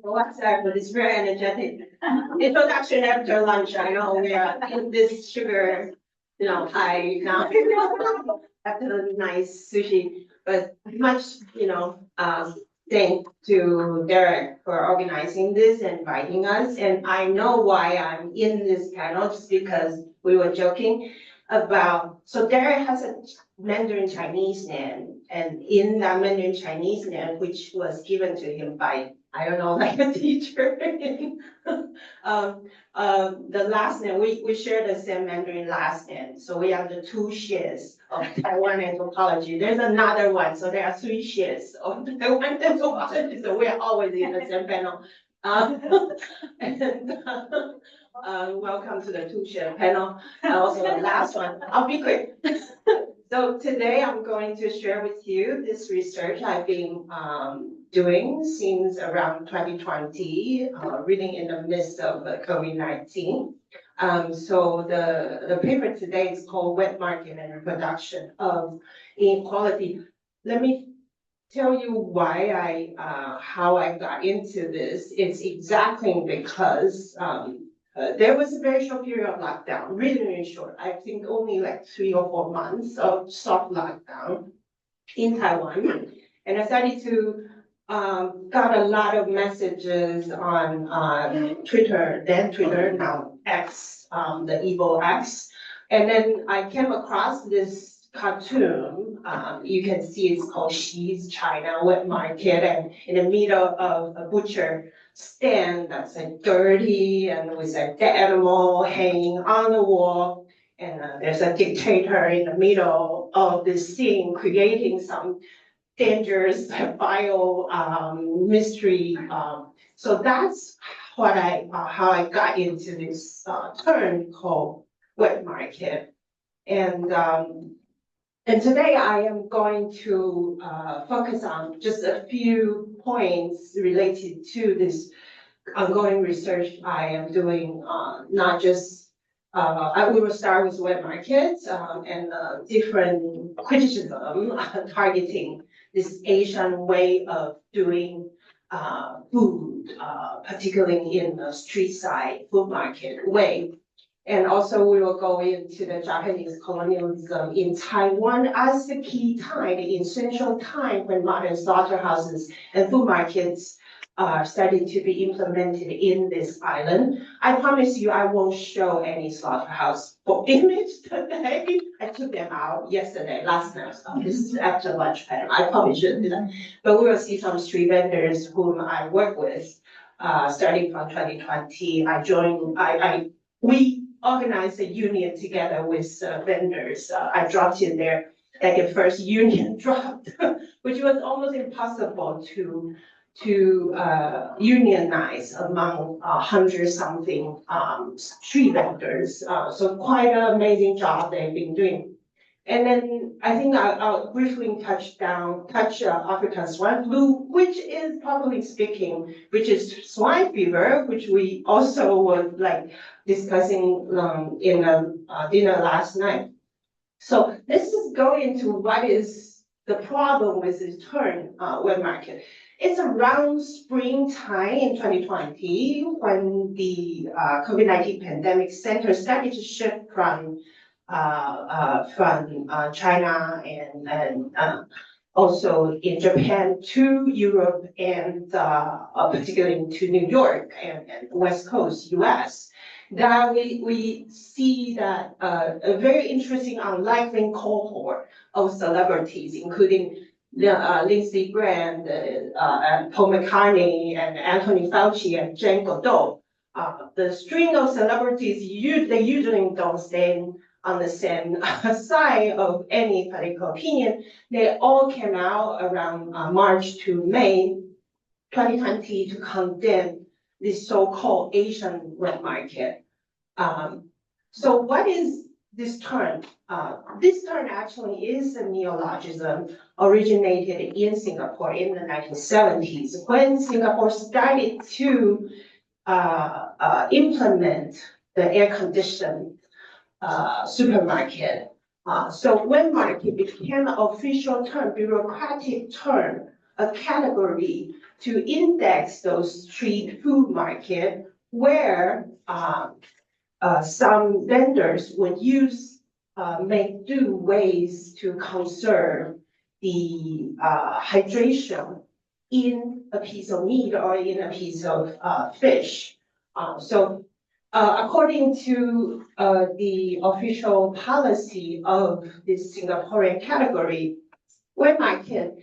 What's that? But it's very energetic. Introduction after lunch. I know we are in this sugar, high now after the nice sushi. But much, thank to Derek for organizing this and inviting us. And I know why I'm in this panel, just because we were joking about. So Derek has a Mandarin Chinese name, and in that Mandarin Chinese name, which was given to him by, I don't know, like a teacher. The last name, we share the same Mandarin last name. So we are the two Hsiehs of Taiwan anthropology. There's another one, so there are three Hsiehs of Taiwan anthropology. So we are always in the same panel. Welcome to the two Hsieh panel. Also the last one. I'll be quick. So today I'm going to share with you this research I've been doing since around 2020, really in the midst of COVID-19. So the paper today is called Wet Market and Reproduction of Inequality. Let me tell you why how I got into this. It's exactly because there was a very short period of lockdown, really, really short. I think only like 3 or 4 months of soft lockdown in Taiwan. And I started to got a lot of messages on Twitter, then Twitter, now X, the evil X. And then I came across this cartoon. You can see it's called Xi's China Wet Market, and in the middle of a butcher stand that's like dirty and with a dead animal hanging on the wall. And there's a dictator in the middle of this scene creating some dangerous bio mystery. So that's what how I got into this term called wet market. And today I am going to focus on just a few points related to this ongoing research I am doing, not just, we will start with wet markets and different criticism targeting this Asian way of doing food, particularly in the street side food market way. And also we will go into the Japanese colonialism in Taiwan as the key time, the essential time when modern slaughterhouses and food markets are starting to be implemented in this island. I promise you I won't show any slaughterhouse image today. I took them out last night. So this is after lunch panel. I probably shouldn't do that. But we will see some street vendors whom I work with, starting from 2020. We organized a union together with vendors. I dropped in there like a first union dropped, which was almost impossible to unionize among 100-something street vendors. So quite an amazing job they've been doing. And then I think I'll briefly touch African swine flu, which is, properly speaking, which is swine fever, which we also were like discussing in a dinner last night. So let's just go into what is the problem with this term, wet market. It's around springtime in 2020 when the COVID-19 pandemic center started to shift from China and also in Japan to Europe and particularly to New York and West Coast US. That we see that a very interesting unlikely cohort of celebrities, including Lindsey Graham, and Paul McCartney, and Anthony Fauci, and Jane Goodall. The string of celebrities, they usually don't stand on the same side of any political opinion. They all came out around March to May 2020 to condemn this so-called Asian wet market. So what is this term? This term actually is a neologism originated in Singapore in the 1970s when Singapore started to implement the air-conditioned supermarket. So wet market became an official term, bureaucratic term, a category to index those street food market where some vendors would make do ways to conserve the hydration in a piece of meat or in a piece of fish. According to the official policy of this Singaporean category, wet market,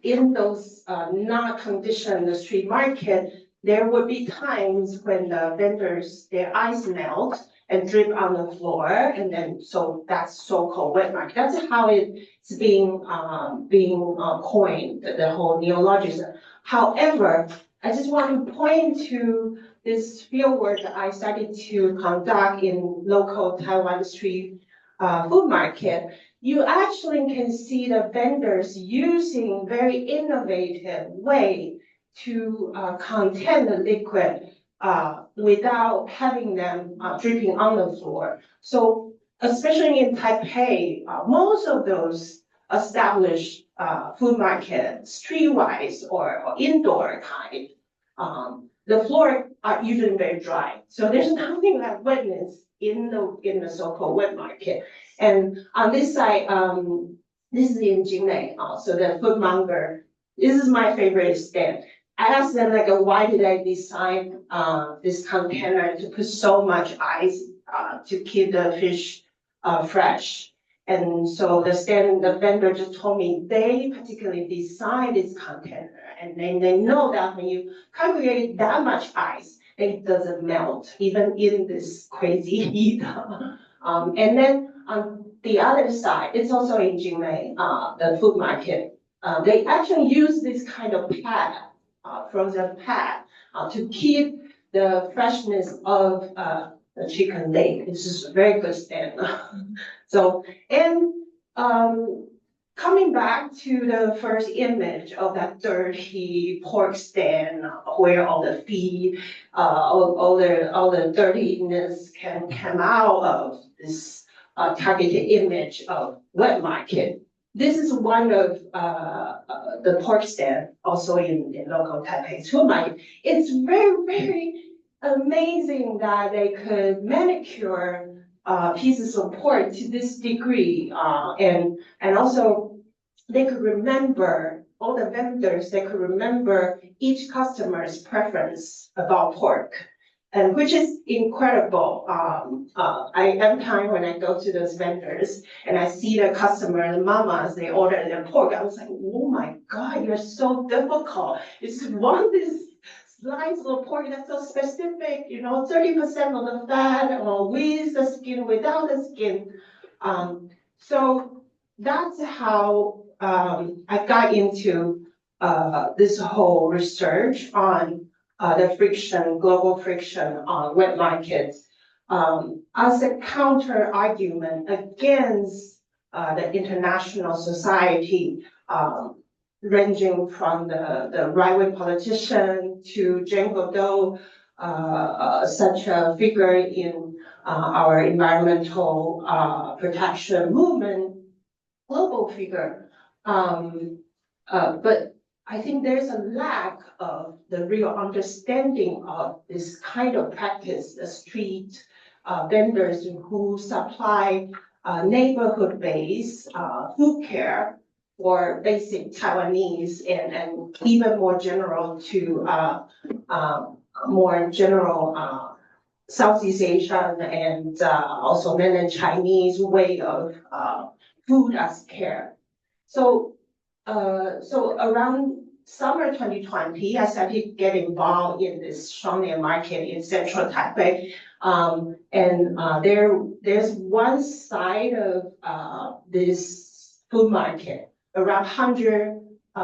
in those not conditioned street market, there would be times when the vendors, their eyes melt and drip on the floor, and then so that's so-called wet market. That's how it's being coined, the whole neologism. However, I just want to point to this fieldwork that I started to conduct in local Taiwan street food market. You actually can see the vendors using very innovative way to contain the liquid without having them dripping on the floor. So especially in Taipei, most of those established food markets, streetwise or indoor kind, the floor are usually very dry. So there's nothing like wetness in the so-called wet market. And on this side, this is in Jinmei, so the foodmonger. This is my favorite stand. I asked them like, why did I design this container to put so much ice to keep the fish fresh? And so the vendor just told me they particularly designed this container, and then they know that when you congregate that much ice, it doesn't melt even in this crazy heat. And then on the other side, it's also in Jinmei, the food market. They actually use this kind of pad, frozen pad, to keep the freshness of the chicken leg. This is a very good stand. So, and coming back to the first image of that dirty pork stand where all the feed, all the dirtiness can come out of this targeted image of wet market. This is one of the pork stand also in local Taipei food market. It's very, very amazing that they could manicure pieces of pork to this degree, and also they could remember, all the vendors, they could remember each customer's preference about pork, and which is incredible. Every time when I go to those vendors and I see the customer, the mamas, they order their pork, I was like, oh my God, you're so difficult. You just want this slice of pork that's so specific, 30% of the fat, or with the skin, without the skin. So that's how I got into this whole research on the friction, global friction on wet markets, as a counter argument against the international society, ranging from the right-wing politician to Jane Goodall, such a figure in our environmental protection movement, global figure. But I think there's a lack of the real understanding of this kind of practice, the street vendors who supply neighborhood-based food care for basic Taiwanese and even more general to Southeast Asian and also mainland Chinese way of food as care. So around summer 2020, I started getting involved in this Shonen market in central Taipei. There's one side of this food market, around 100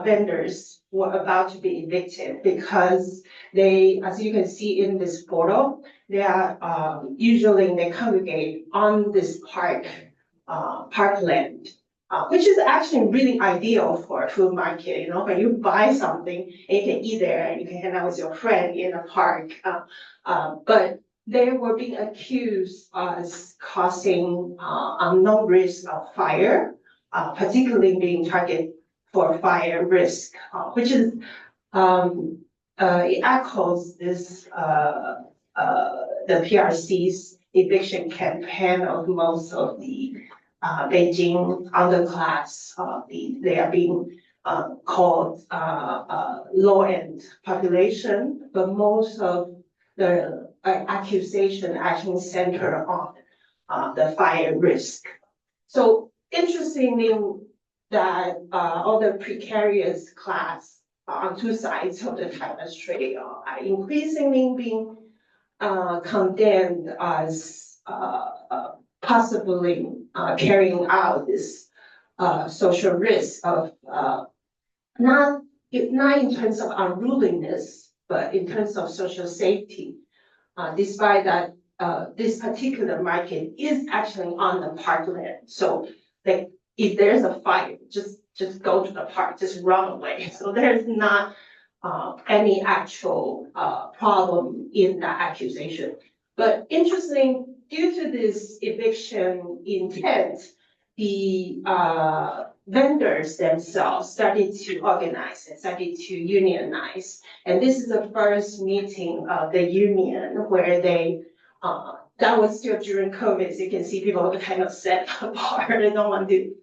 vendors were about to be evicted because they, as you can see in this photo, they are usually they congregate on this parkland. Which is actually really ideal for a food market. When you buy something, and you can eat there, and you can hang out with your friend in a park. But they were being accused as causing unknown risk of fire, particularly being targeted for fire risk, which is It echoes this, the PRC's eviction campaign of most of the Beijing underclass. They are being called low-end population, but most of the accusation actually center on the fire risk. So interestingly, that all the precarious class on two sides of the Taiwan Strait are increasingly being condemned as possibly carrying out this social risk of not in terms of unruliness, but in terms of social safety. Despite that, this particular market is actually on the parkland. So, like, if there's a fire, just go to the park, just run away. So there's not any actual problem in that accusation. But interesting, due to this eviction intent, the vendors themselves started to organize and started to unionize. And this is the first meeting of the union where they, that was still during COVID, so you can see people kind of set apart, they don't want to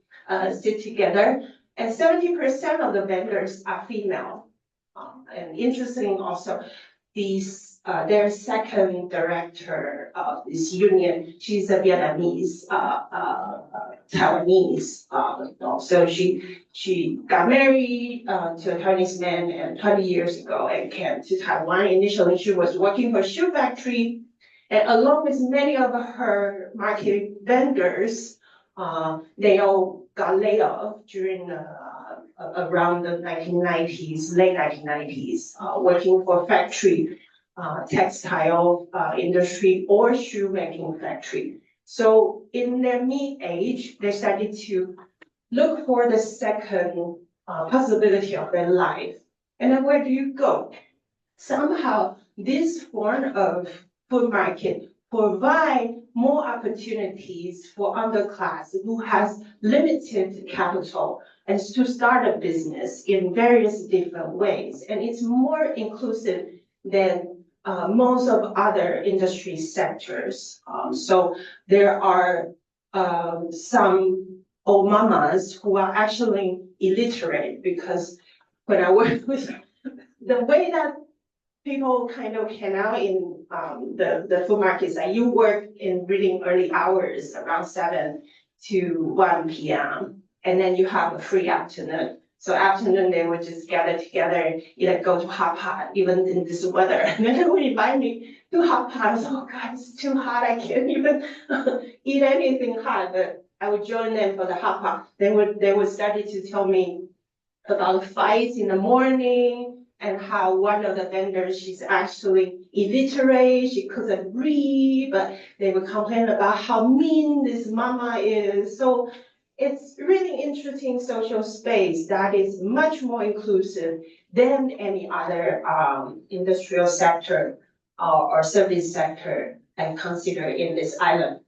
sit together. And 70% of the vendors are female. And interesting also, these their second director of this union, she's a Vietnamese, Taiwanese. So she got married to a Taiwanese man and 20 years ago and came to Taiwan. Initially, she was working for a shoe factory, and along with many of her market vendors, they all got laid off during around the 1990s, late 1990s, working for factory, textile industry or shoe making factory. So in their mid-age, they started to look for the second possibility of their life. And then where do you go? Somehow this form of food market provide more opportunities for underclass who has limited capital and to start a business in various different ways. And it's more inclusive than most of other industry sectors. So there are some old mamas who are actually illiterate, because when I work with the way that people kind of hang out in the food markets, that you work in really early hours, around 7 to 1 p.m. And then you have a free afternoon. So afternoon, they would just gather together, either go to hot pot, even in this weather. And then they would invite me to hot pot. Oh God, it's too hot. I can't even eat anything hot. But I would join them for the hot pot. They would start to tell me about fights in the morning and how one of the vendors, she's actually illiterate, she couldn't read, but they would complain about how mean this mama is. So it's really interesting social space that is much more inclusive than any other industrial sector or service sector and consider in this island.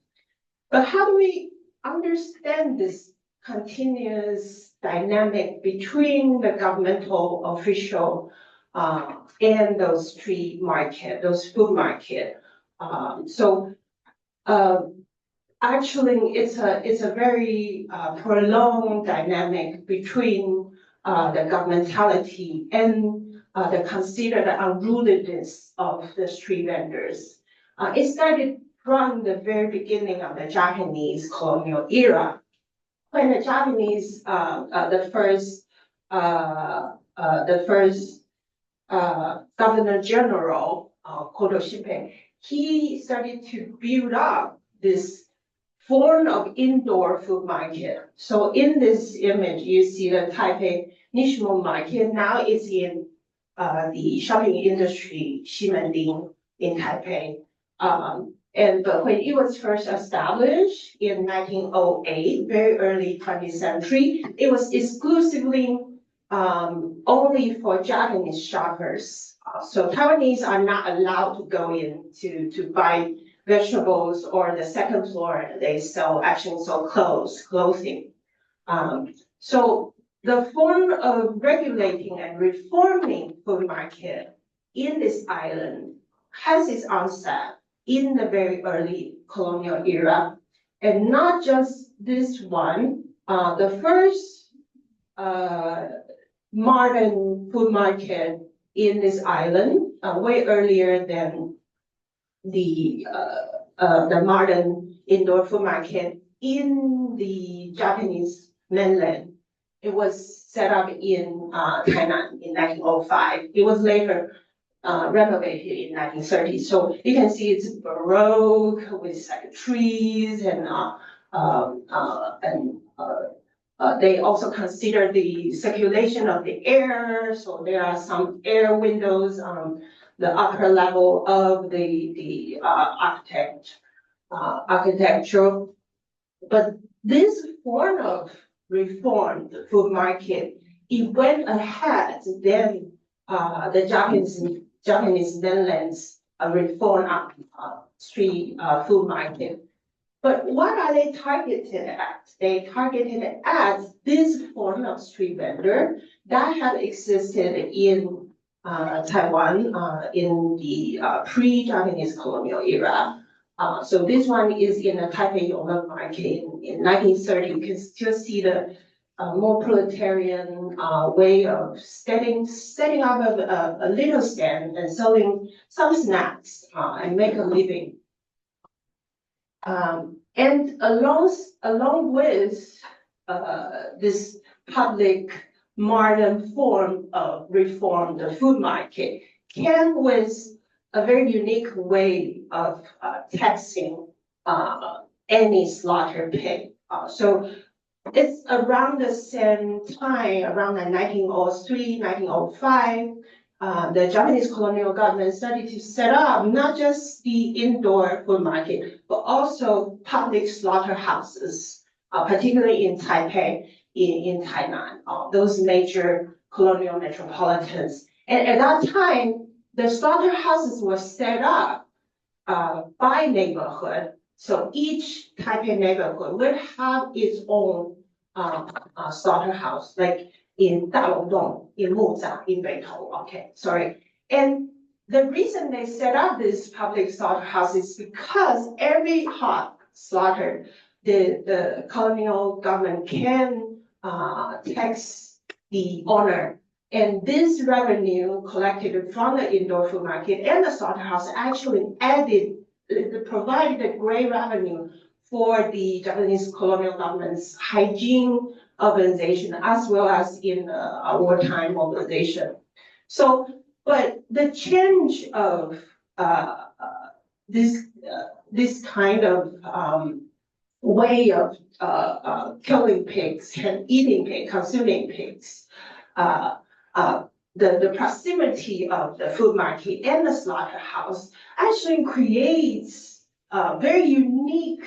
But how do we understand this continuous dynamic between the governmental official and those street market, those food market? Actually, it's a very prolonged dynamic between the governmentality and the considered unruliness of the street vendors. It started from the very beginning of the Japanese colonial era, when the Japanese, the first Governor General, Kodo Shippei, he started to build up this form of indoor food market. So in this image, you see the Taipei Nishimo market. Now it's in the shopping industry, Ximending in Taipei. But when it was first established in 1908, very early 20th century, it was exclusively only for Japanese shoppers. So Taiwanese are not allowed to go in to buy vegetables, or the second floor, they actually sell clothing. So the form of regulating and reforming food market in this island has its onset in the very early colonial era. And not just this one, the first modern food market in this island, way earlier than the modern indoor food market in the Japanese mainland. It was set up in Taiwan in 1905. It was later renovated in 1930. So you can see it's Baroque with like trees and they also consider the circulation of the air. So there are some air windows on the upper level of the architecture. But this form of reform, the food market, it went ahead than the Japanese mainland's reform street food market. But what are they targeted at? They targeted at this form of street vendor that had existed in Taiwan in the pre-Japanese colonial era. So this one is in the Taipei Yongmen market in 1930. You can still see the more proletarian way of setting up a little stand and selling some snacks and make a living. And along with this public modern form of reform, the food market came with a very unique way of taxing any slaughter pig. So it's around the same time, around 1903, 1905, the Japanese colonial government started to set up not just the indoor food market, but also public slaughterhouses, particularly in Taipei, in Tainan, those major colonial metropolitans. And at that time, the slaughterhouses were set up by neighborhood. So each Taipei neighborhood would have its own slaughterhouse, like in Dalongdong, in Muzhang, in Beitou, okay, sorry. And the reason they set up this public slaughterhouse is because every hog slaughtered, the colonial government can tax the owner. And this revenue collected from the indoor food market and the slaughterhouse actually provided a great revenue for the Japanese colonial government's hygiene organization, as well as in wartime mobilization. So, but the change of this kind of way of killing pigs and eating pigs, consuming pigs, the proximity of the food market and the slaughterhouse actually creates a very unique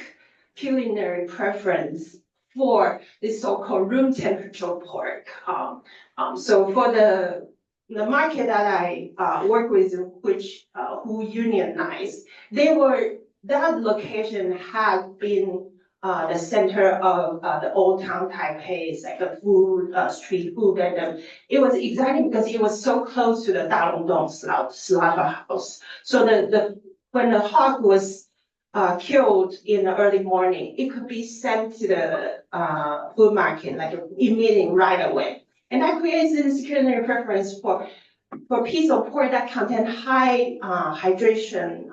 culinary preference for this so-called room temperature pork. So for the market that I work with, who unionized, that location had been the center of the old town Taipei. It's like a street food, and it was exactly because it was so close to the Dalongdong slaughterhouse. So when the hog was killed in the early morning, it could be sent to the food market like immediately right away, and that creates this culinary preference for piece of pork that contain high hydration,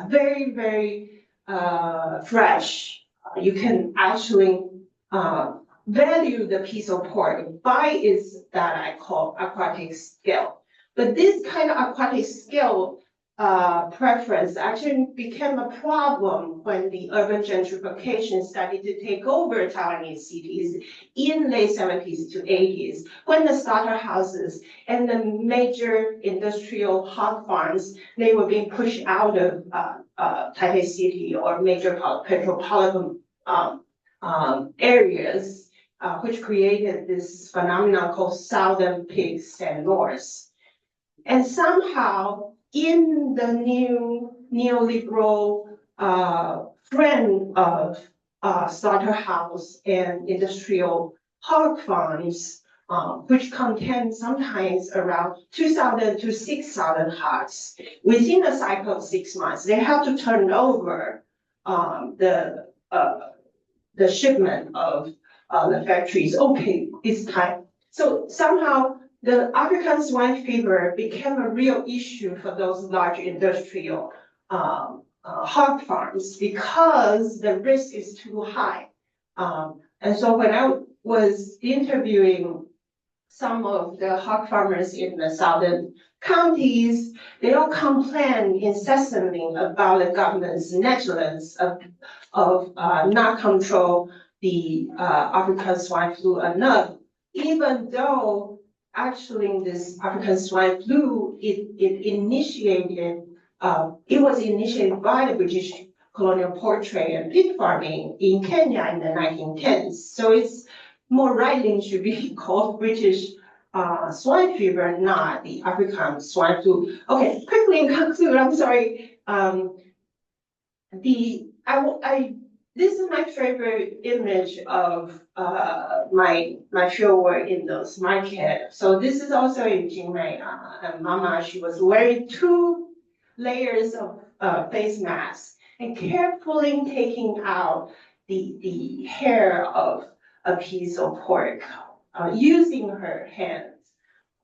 very very fresh. You can actually value the piece of pork by its that I call aquatic scale. But this kind of aquatic scale preference actually became a problem when the urban gentrification started to take over Taiwanese cities in late 70s to 80s, when the slaughterhouses and the major industrial hog farms, they were being pushed out of Taipei City or major metropolitan areas, which created this phenomenon called Southern pigs and North. And somehow, in the new neoliberal trend of slaughterhouse and industrial hog farms, which contain sometimes around 2,000 to 6,000 hogs. Within a cycle of 6 months, they have to turn over the shipment of the factories. Okay, it's time. So somehow the African swine fever became a real issue for those large industrial hog farms because the risk is too high. And so when I was interviewing some of the hog farmers in the southern counties, they all complain incessantly about the government's negligence of not control the African swine flu enough, even though actually this African swine flu, it was initiated by the British colonial pork trade and pig farming in Kenya in the 1910s. So it's more rightly should be called British swine fever, not the African swine flu. Okay, quickly in conclude, I'm sorry. This is my favorite image of my field work in those market. So this is also in Jingmei and Mama. She was wearing 2 layers of face masks and carefully taking out the hair of a piece of pork using her hands.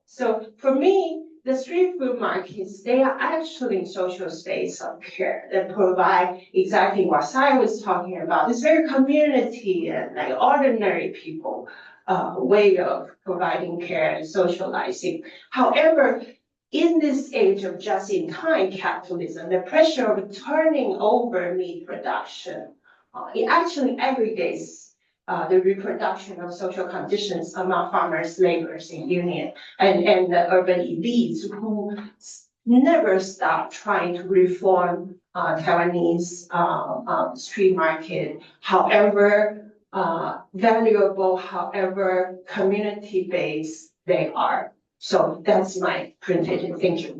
So for me, the street food markets, they are actually social space of care that provide exactly what Hsieh was talking about. It's very community and like ordinary people way of providing care and socializing. However, in this age of just-in-time capitalism, the pressure of turning over meat production, it actually aggregates the reproduction of social conditions among farmers, laborers, and union, and the urban elites who never stop trying to reform Taiwanese street market, however valuable, however community-based they are. So that's my presentation. Thank you.